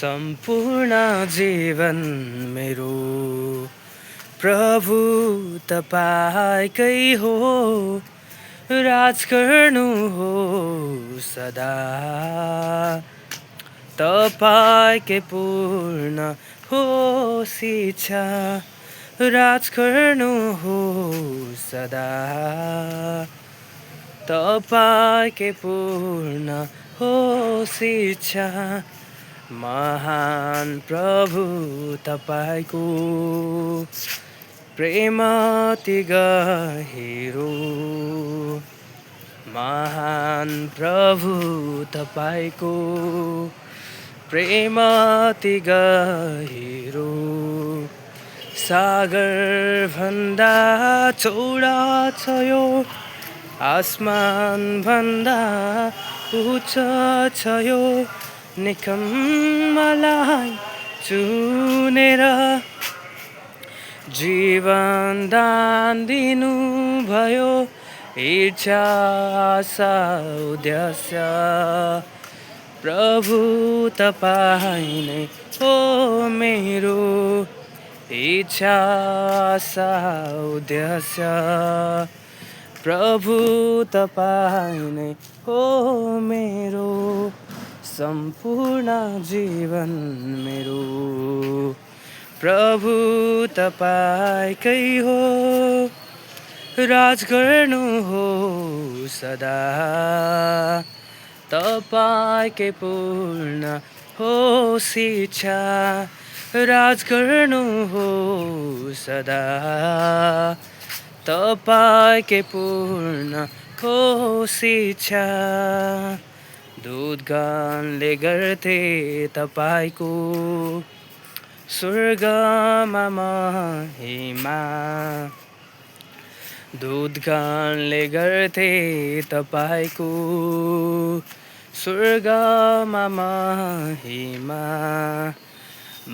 सम्पूर्ण जीवन मेरो प्रभु तपाईँकै हो। राज गर्नु हो सदा तपाईँकै पूर्ण होस् इच्छा। राज गर्नु हो सदा तपाईँकै पूर्ण होस् इच्छा। महान प्रभु तपाईँको प्रेम अति गहिरो। महान प्रभु तपाईँको प्रेम अति गहिरो। सागर भन्दा चौडा छ यो, आसमान भन्दा उच्च छ यो। निकम्मलाई चुनेर जीवन दान दिनुभयो। इच्छा आशा उद्देश्य प्रभु तपाईँ नै हो मेरो। इच्छा आशा उद्देश्य प्रभु तपाईँ नै हो मेरो। सम्पूर्ण जीवन मेरो प्रभु तपाईँकै हो। राज गर्नु हो सदा तपाईँकै पूर्ण होस् इच्छा। राज गर्नु हो सदा तपाईँकै पूर्ण होस् इच्छा। दूतगणले गर्थे तपाईँको स्वर्गमा महिमा। दूतगणले गर्थे तपाईँको स्वर्गमा महिमा।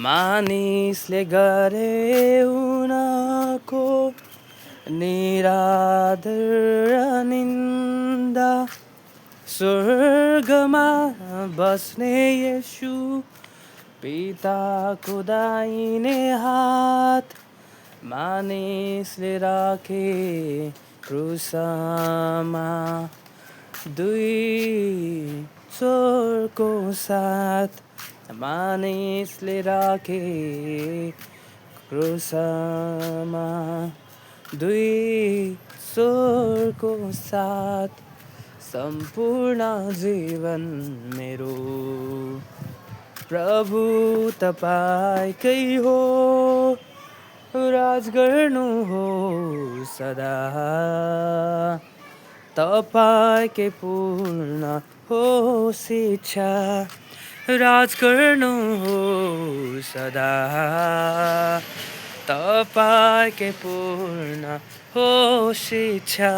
मानिसले गरे उनको निरादर निन्दा। स्वर्गमा बस्ने येशू पिताको दाहिने हात। मानिसले राखे क्रुसमा दुई स्वरको साथ। मानिसले राखे क्रुसमा दुई स्वरको साथ। सम्पूर्ण जीवन मेरो प्रभु तपाईँकै हो। राज गर्नु हो सदा तपाईँकै पूर्ण होस् इच्छा। राज गर्नु हो सदा तपाईँकै पूर्ण होस् इच्छा।